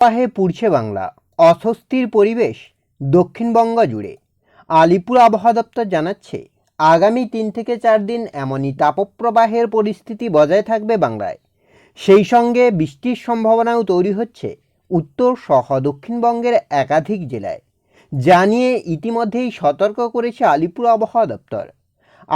পাহে পুড়ছে বাংলা, অস্বস্তির পরিবেশ দক্ষিণবঙ্গ জুড়ে। আলিপুর আবহাওয়া দপ্তর জানাচ্ছে আগামী 3 থেকে 4 দিন এমনই তাপপ্রবাহের পরিস্থিতি বজায় থাকবে বাংলায়। সেই সঙ্গে বৃষ্টির সম্ভাবনাও তৈরি হচ্ছে উত্তর সহ দক্ষিণবঙ্গের একাধিক জেলায়, জানিয়ে ইতিমধ্যেই সতর্ক করেছে আলিপুর আবহাওয়া দপ্তর।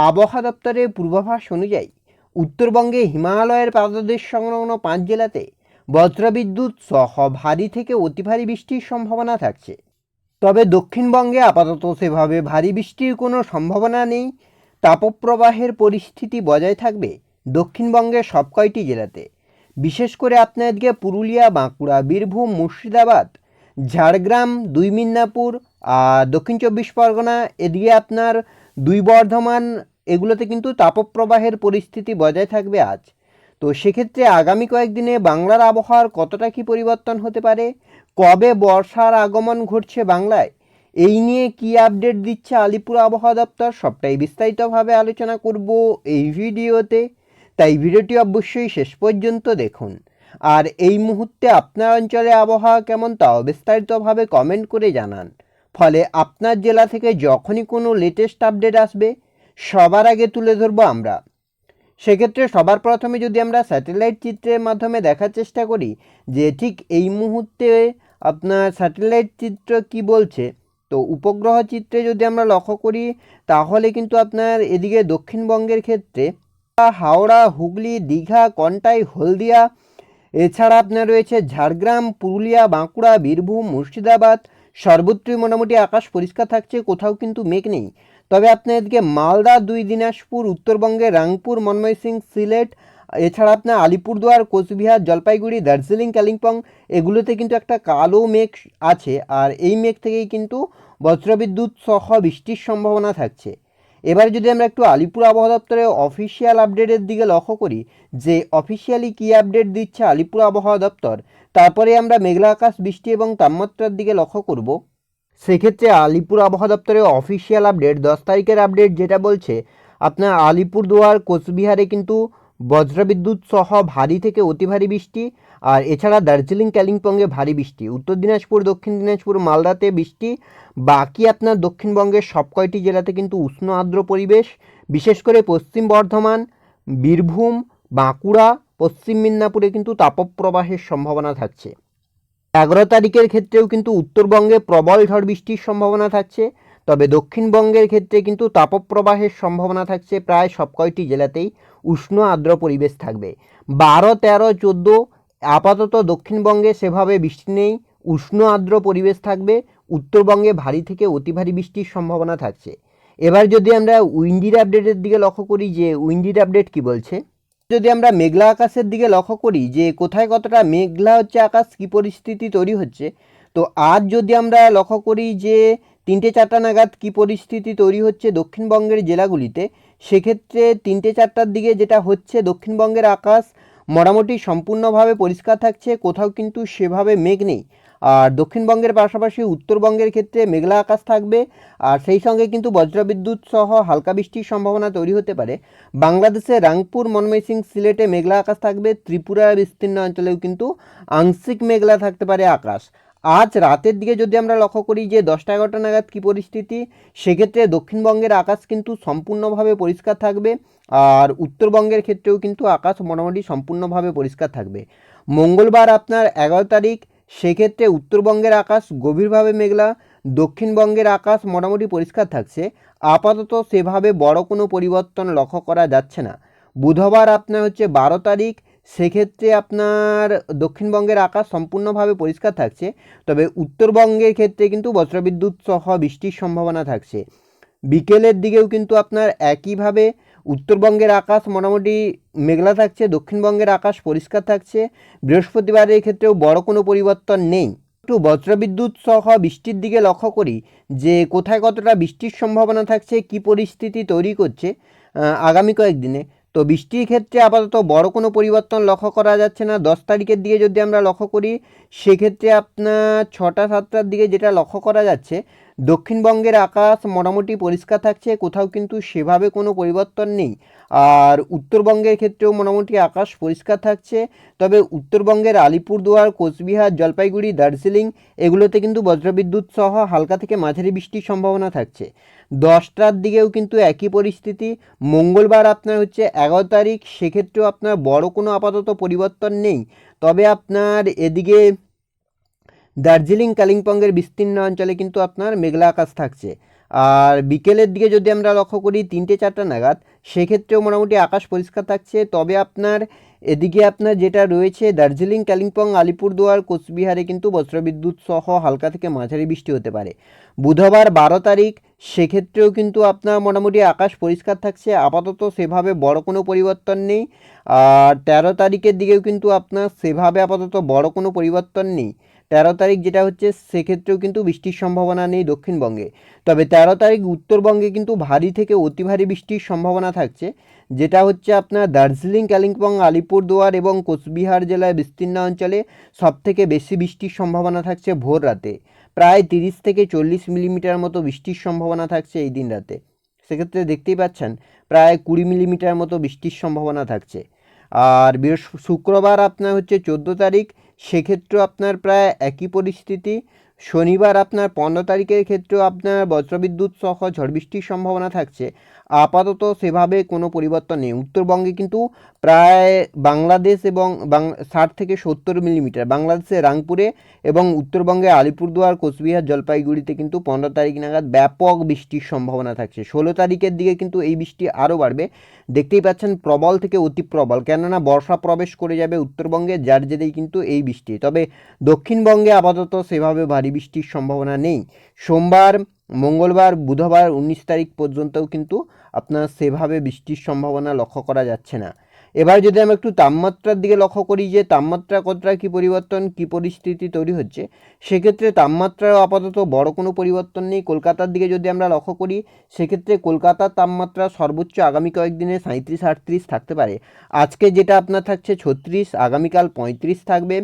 আবহাওয়া দপ্তরের পূর্বাভাস অনুযায়ী উত্তরবঙ্গে হিমালয়ের পাদদেশ সংলগ্ন 5 জেলাতে বজ্রবিদ্যুৎ সহ ভারী থেকে অতি ভারী বৃষ্টির সম্ভাবনা থাকছে। তবে দক্ষিণবঙ্গে আপাতত সেভাবে ভারী বৃষ্টির কোনো সম্ভাবনা নেই। তাপপ্রবাহের পরিস্থিতি বজায় থাকবে দক্ষিণবঙ্গের সব কয়টি জেলাতে, বিশেষ করে আপনাদেরকে পুরুলিয়া, বাঁকুড়া, বীরভূম, মুর্শিদাবাদ, ঝাড়গ্রাম, 2 মিদনাপুর, দক্ষিণ 24 পরগনা, এদিকে আপনার 2 বর্ধমান, এগুলোতে কিন্তু তাপপ্রবাহের পরিস্থিতি বজায় থাকবে আজ। তো সেক্ষেত্রে আগামী কয়েকদিনে বাংলার আবহাওয়ার কতটা কী পরিবর্তন হতে পারে, কবে বর্ষার আগমন ঘটছে বাংলায়, এই নিয়ে কী আপডেট দিচ্ছে আলিপুর আবহাওয়া দপ্তর, সবটাই বিস্তারিতভাবে আলোচনা করব এই ভিডিওতে। তাই ভিডিওটি অবশ্যই শেষ পর্যন্ত দেখুন। আর এই মুহূর্তে আপনার অঞ্চলে আবহাওয়া কেমন তাও বিস্তারিতভাবে কমেন্ট করে জানান। ফলে আপনার জেলা থেকে যখনই কোনো লেটেস্ট আপডেট আসবে সবার আগে তুলে ধরবো আমরা। সেক্ষেত্রে সবার প্রথমে যদি আমরা স্যাটেলাইট চিত্রের মাধ্যমে দেখার চেষ্টা করি যে ঠিক এই মুহূর্তে আপনার স্যাটেলাইট চিত্র কি বলছে, তো উপগ্রহ চিত্রে যদি আমরা লক্ষ্য করি তাহলে কিন্তু আপনার এদিকে দক্ষিণবঙ্গের ক্ষেত্রে হাওড়া, হুগলি, দীঘা, কন্টাই, হলদিয়া, এছাড়া আপনার রয়েছে ঝাড়গ্রাম, পুরুলিয়া, বাঁকুড়া, বীরভূম, মুর্শিদাবাদ, সর্বত্রই মোটামুটি আকাশ পরিষ্কার থাকছে, কোথাও কিন্তু মেঘ নেই। তবে আপনার এদিকে মালদা, 2 দিনাজপুর, উত্তরবঙ্গের রাংপুর, ময়মনসিং, সিলেট, এছাড়া আপনার আলিপুরদুয়ার, কোচবিহার, জলপাইগুড়ি, দার্জিলিং, কালিম্পং, এগুলোতে কিন্তু একটা কালো মেঘ আছে। আর এই মেঘ থেকেই কিন্তু বজ্রবিদ্যুৎ সহ বৃষ্টির সম্ভাবনা থাকছে। এবার যদি আমরা একটু আলিপুর আবহাওয়া দপ্তরের অফিসিয়াল আপডেটের দিকে লক্ষ্য করি যে অফিসিয়ালি কী আপডেট দিচ্ছে আলিপুর আবহাওয়া দপ্তর, তারপরে আমরা মেঘলা আকাশ, বৃষ্টি এবং তাপমাত্রার দিকে লক্ষ্য করব। সেক্ষেত্রে আলিপুর আবহাওয়া দপ্তরের অফিসিয়াল আপডেট 10 তারিখের আপডেট যেটা বলছে আপনার আলিপুরদুয়ার, কোচবিহারে কিন্তু বজ্রবিদ্যুৎ সহ ভারী থেকে অতি ভারী বৃষ্টি, আর এছাড়া দার্জিলিং, কালিম্পংয়ে ভারী বৃষ্টি, উত্তর দিনাজপুর, দক্ষিণ দিনাজপুর, মালদাতে বৃষ্টি। বাকি আপনার দক্ষিণবঙ্গের সব কয়টি জেলাতে কিন্তু উষ্ণ আর্দ্র পরিবেশ, বিশেষ করে পশ্চিম বর্ধমান, বীরভূম, বাঁকুড়া, পশ্চিম মিদনাপুরে কিন্তু তাপপ্রবাহের সম্ভাবনা থাকছে। 11 তারিখের ক্ষেত্রেও কিন্তু উত্তরবঙ্গে প্রবল ঝড় বৃষ্টির সম্ভাবনা থাকছে। তবে দক্ষিণবঙ্গের ক্ষেত্রে কিন্তু তাপপ্রবাহের সম্ভাবনা থাকছে প্রায় সব কয়টি জেলাতেই, উষ্ণ আর্দ্র পরিবেশ থাকবে। 12, 13, 14 আপাতত দক্ষিণবঙ্গে সেভাবে বৃষ্টি নেই, উষ্ণ আর্দ্র পরিবেশ থাকবে। উত্তরবঙ্গে ভারী থেকে অতি ভারী বৃষ্টির সম্ভাবনা থাকছে। এবার যদি আমরা উইন্ডির আপডেটের দিকে লক্ষ্য করি যে উইন্ডির আপডেট কি বলছে, যদি আমরা মেঘলা আকাশের দিকে লক্ষ্য করি যে কোথায় কতটা মেঘলা হচ্ছে আকাশ, কী পরিস্থিতি তৈরি হচ্ছে, তো আজ যদি আমরা লক্ষ্য করি যে 3টে 4টা নাগাদ কী পরিস্থিতি তৈরি হচ্ছে দক্ষিণবঙ্গের জেলাগুলিতে, সেক্ষেত্রে 3টে 4টার দিকে যেটা হচ্ছে দক্ষিণবঙ্গের আকাশ মোটামুটি সম্পূর্ণভাবে পরিষ্কার থাকছে, কোথাও কিন্তু সেভাবে মেঘ নেই। আর দক্ষিণবঙ্গের পাশাপাশি উত্তরবঙ্গের ক্ষেত্রে মেঘলা আকাশ থাকবে, আর সেই সঙ্গে কিন্তু বজ্রবিদ্যুৎ সহ হালকা বৃষ্টির সম্ভাবনা তৈরি হতে পারে। বাংলাদেশের রাংপুর, ময়মনসিং, সিলেটে মেঘলা আকাশ থাকবে। ত্রিপুরার বিস্তীর্ণ অঞ্চলেও কিন্তু আংশিক মেঘলা থাকতে পারে আকাশ। আজ রাতের দিকে যদি আমরা লক্ষ্য করি যে 10টা 11টা নাগাদ কী পরিস্থিতি, সেক্ষেত্রে দক্ষিণবঙ্গের আকাশ কিন্তু সম্পূর্ণভাবে পরিষ্কার থাকবে, আর উত্তরবঙ্গের ক্ষেত্রেও কিন্তু আকাশ মোটামুটি সম্পূর্ণভাবে পরিষ্কার থাকবে। মঙ্গলবার আপনার 11 তারিখ, সেক্ষেত্রে উত্তরবঙ্গের আকাশ গভীরভাবে মেঘলা, দক্ষিণবঙ্গের আকাশ মোটামুটি পরিষ্কার থাকছে। আপাতত সেভাবে বড় কোনো পরিবর্তন লক্ষ্য করা যাচ্ছে না। বুধবার আপনার হচ্ছে 12 তারিখ, সেক্ষেত্রে আপনার দক্ষিণবঙ্গের আকাশ সম্পূর্ণভাবে পরিষ্কার থাকছে, তবে উত্তরবঙ্গের ক্ষেত্রে কিন্তু বজ্রবিদ্যুৎ সহ বৃষ্টির সম্ভাবনা থাকছে। বিকেলের দিকেও কিন্তু আপনার একইভাবে উত্তরবঙ্গের আকাশ মোটামুটি মেঘলা থাকছে, দক্ষিণবঙ্গের আকাশ পরিষ্কার থাকছে। বৃহস্পতিবারের ক্ষেত্রেও বড় কোনো পরিবর্তন নেই। একটু বজ্রবিদ্যুৎ সহ বৃষ্টির দিকে লক্ষ্য করি যে কোথায় কতটা বৃষ্টির সম্ভাবনা থাকছে, কি পরিস্থিতি তৈরি করছে আগামী কয়েকদিনে। তো বৃষ্টির ক্ষেত্রে আপাতত বড় কোনো পরিবর্তন লক্ষ্য করা যাচ্ছে না। 10 তারিখের দিকে যদি আমরা লক্ষ্য করি, সেক্ষেত্রে আপনার 6টা 7টার দিকে যেটা লক্ষ্য করা যাচ্ছে, দক্ষিণবঙ্গের আকাশ মোটামুটি পরিষ্কার থাকছে, কোথাও কিন্তু সেভাবে কোনো পরিবর্তন নেই। আর উত্তরবঙ্গের ক্ষেত্রেও মোটামুটি আকাশ পরিষ্কার থাকছে, তবে উত্তরবঙ্গের আলিপুরদুয়ার, কোচবিহার, জলপাইগুড়ি, দার্জিলিং এগুলোতে কিন্তু বজ্রবিদ্যুৎ সহ হালকা থেকে মাঝারি বৃষ্টির সম্ভাবনা থাকছে। 10টার দিকেও কিন্তু একই পরিস্থিতি। মঙ্গলবার আপনার হচ্ছে 11 তারিখ, সেক্ষেত্রেও আপনার বড় কোনো আপাতত পরিবর্তন নেই। তবে আপনার এদিকে দার্জিলিং, কালিম্পংয়ের বিস্তীর্ণ অঞ্চলে কিন্তু আপনার মেঘলা আকাশ থাকছে। আর বিকেলের দিকে যদি আমরা লক্ষ্য করি 3টে-4টা নাগাদ, সেক্ষেত্রেও মোটামুটি আকাশ পরিষ্কার থাকছে। তবে আপনার এদিকে আপনার যেটা রয়েছে দার্জিলিং, কালিম্পং, আলিপুরদুয়ার, কোচবিহারে কিন্তু বজ্রবিদ্যুৎ সহ হালকা থেকে মাঝারি বৃষ্টি হতে পারে। বুধবার 12 তারিখ, সেক্ষেত্রেও কিন্তু আপনার মোটামুটি আকাশ পরিষ্কার থাকছে, আপাতত সেভাবে বড় কোনো পরিবর্তন নেই। আর 13 তারিখের দিকেও কিন্তু আপনার সেভাবে আপাতত বড় কোনো পরিবর্তন নেই। 13 তারিখ যেটা হচ্ছে, সেক্ষেত্রেও কিন্তু বৃষ্টির সম্ভাবনা নেই দক্ষিণবঙ্গে। তবে 13 তারিখ উত্তরবঙ্গে কিন্তু ভারী থেকে অতি ভারী বৃষ্টির সম্ভাবনা থাকছে, যেটা হচ্ছে আপনার দার্জিলিং, কালিম্পং, আলিপুরদুয়ার এবং কোচবিহার জেলার বিস্তীর্ণ অঞ্চলে সবথেকে বেশি বৃষ্টির সম্ভাবনা থাকছে ভোর রাতে। প্রায় 30 থেকে 40 মিলিমিটার মতো বৃষ্টির সম্ভাবনা থাকছে এই দিন রাতে। সেক্ষেত্রে দেখতেই পাচ্ছেন প্রায় 20 মিলিমিটার মতো বৃষ্টির সম্ভাবনা থাকছে। আর শুক্রবার আপনার হচ্ছে 14 তারিখ, সেক্ষেত্রেও আপনার প্রায় একই পরিস্থিতি। শনিবার আপনার 15 তারিখের ক্ষেত্রেও আপনার বজ্রবিদ্যুৎ সহ ঝড় বৃষ্টির সম্ভাবনা থাকছে, আপাতত সেভাবে কোনো পরিবর্তন নেই। উত্তরবঙ্গে কিন্তু প্রায় বাংলাদেশ এবং 60 থেকে 70 মিলিমিটার, বাংলাদেশের রাংপুরে এবং উত্তরবঙ্গে আলিপুরদুয়ার, কোচবিহার, জলপাইগুড়িতে কিন্তু 15 তারিখ নাগাদ ব্যাপক বৃষ্টির সম্ভাবনা থাকছে। 16 তারিখের দিকে কিন্তু এই বৃষ্টি আরও বাড়বে। দেখতেই পাচ্ছেন প্রবল থেকে অতি প্রবল, কেননা বর্ষা প্রবেশ করে যাবে উত্তরবঙ্গে, যার জেরেই কিন্তু এই বৃষ্টি। তবে দক্ষিণবঙ্গে আপাতত সেভাবে ভারী বৃষ্টির সম্ভাবনা নেই। সোমবার, মঙ্গলবার, বুধবার 19 তারিখ পর্যন্তও কিন্তু আপনার সেভাবে বৃষ্টির সম্ভাবনা লক্ষ্য করা যাচ্ছে না। এবার যদি আমরা একটু তাপমাত্রার দিকে লক্ষ্য করি যে তাপমাত্রা কতটা কী পরিবর্তন, কী পরিস্থিতি তৈরি হচ্ছে, সেক্ষেত্রে তাপমাত্রাও আপাতত বড় কোনো পরিবর্তন নেই। কলকাতার দিকে যদি আমরা লক্ষ্য করি, সেক্ষেত্রে কলকাতার তাপমাত্রা সর্বোচ্চ আগামী কয়েকদিনে 37-38 থাকতে পারে। আজকে যেটা আপনার থাকছে 36, আগামীকাল 35 থাকবে।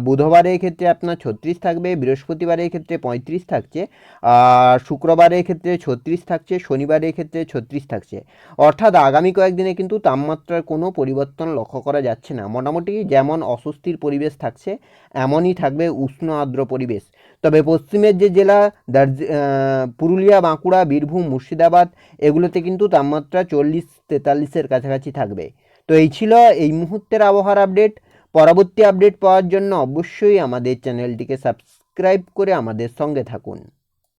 বুধবারের ক্ষেত্রে আপনার 36 থাকবে, বৃহস্পতিবারের ক্ষেত্রে 35 থাকছে, আর শুক্রবারের ক্ষেত্রে 36 থাকছে, শনিবারের ক্ষেত্রে 36 থাকছে। অর্থাৎ আগামী কয়েকদিনে কিন্তু তাপমাত্রার কোনো পরিবর্তন লক্ষ্য করা যাচ্ছে না। মোটামুটি যেমন অস্বস্তির পরিবেশ থাকছে, এমনই থাকবে উষ্ণ আর্দ্র পরিবেশ। তবে পশ্চিমের যে জেলা পুরুলিয়া, বাঁকুড়া, বীরভূম, মুর্শিদাবাদ এগুলোতে কিন্তু তাপমাত্রা 40-43-এর কাছাকাছি থাকবে। তো এই ছিল এই মুহূর্তের আবহাওয়ার আপডেট। পরবর্তী আপডেট পাওয়ার জন্য অবশ্যই আমাদের চ্যানেলটিকে সাবস্ক্রাইব করে আমাদের সঙ্গে থাকুন।